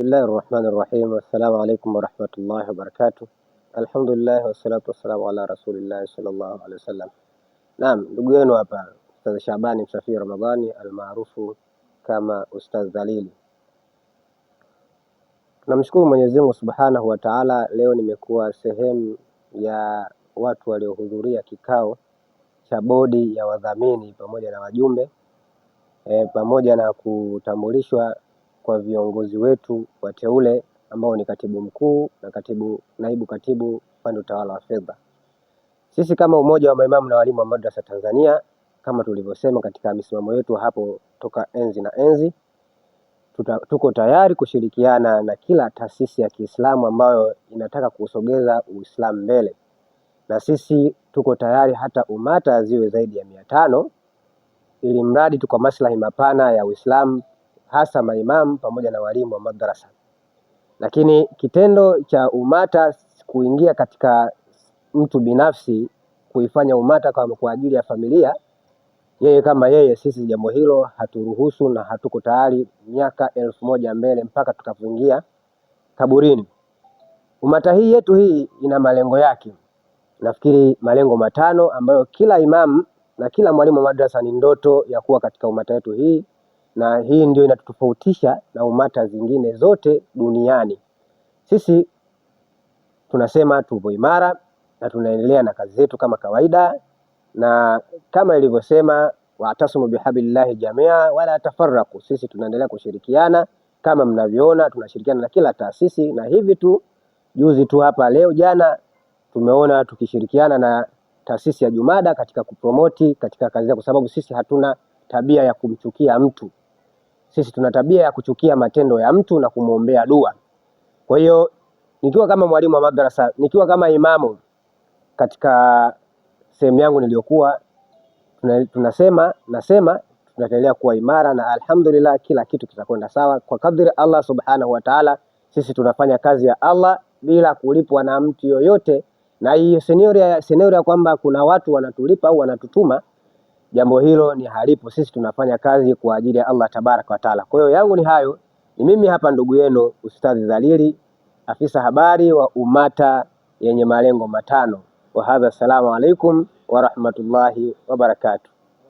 Bismillahirrahmanirrahim. Assalamu alaikum warahmatullahi wabarakatuh. Alhamdulillah wassalatu wassalamu ala rasulillah sallallahu alaihi wasallam. Naam, ndugu yenu hapa Ustadh Shabani Msafiri Ramadhani almaarufu kama Ustadh Dhalili. Tunamshukuru Mwenyezi Mungu Subhanahu wa Ta'ala, leo nimekuwa sehemu ya watu waliohudhuria kikao cha bodi ya wadhamini pamoja na wajumbe pamoja na kutambulishwa kwa viongozi wetu wateule ambao ni katibu mkuu na naibu katibu upande utawala wa fedha. Sisi kama umoja wa maimamu na walimu wa madrasa Tanzania, kama tulivyosema katika misimamo yetu hapo toka enzi na enzi, tuko tayari kushirikiana na kila taasisi ya Kiislamu ambayo inataka kusogeza Uislamu mbele, na sisi tuko tayari hata umata ziwe zaidi ya 500 ili mradi tu kwa maslahi mapana ya Uislamu, hasa maimamu pamoja na walimu wa madrasa. Lakini kitendo cha umata kuingia katika mtu binafsi kuifanya umata kwa ajili ya familia yeye kama yeye, sisi jambo hilo haturuhusu na hatuko tayari miaka 1000 mbele mpaka tukapoingia kaburini. Umata hii yetu hii ina malengo yake, nafikiri malengo 5 ambayo kila imamu na kila mwalimu wa madrasa ni ndoto ya kuwa katika umata yetu hii, na hii ndio inatutofautisha na umata zingine zote duniani. Sisi tunasema tupo imara na tunaendelea na kazi zetu kama kawaida, na kama ilivyosema wa'tasimu bihablillahi jamia wala tafarraqu. Sisi tunaendelea kushirikiana kama mnavyoona, tunashirikiana na kila taasisi, na hivi tu juzi tu hapa leo jana tumeona tukishirikiana na taasisi ya Jumada katika kupromoti katika kazi yao, kwa sababu sisi hatuna tabia ya kumchukia mtu. Sisi tuna tabia ya kuchukia matendo ya mtu na kumwombea dua. Kwa hiyo nikiwa kama mwalimu wa madrasa, nikiwa kama imamu katika sehemu yangu niliyokuwa, nasema tunaendelea kuwa imara, na alhamdulillah kila kitu kitakwenda sawa kwa kadri Allah subhanahu wa ta'ala. Sisi tunafanya kazi ya Allah bila kulipwa na mtu yoyote, na hii scenario ya kwamba kuna watu wanatulipa au wanatutuma, jambo hilo ni halipo. Sisi tunafanya kazi kwa ajili ya Allah tabaraka wa taala. Kwa hiyo yangu ni hayo. Ni mimi hapa ndugu yenu Ustadh Dhalili, afisa habari wa umata yenye malengo 5. Wa hadha, assalamu alaikum wa rahmatullahi wa barakatuh.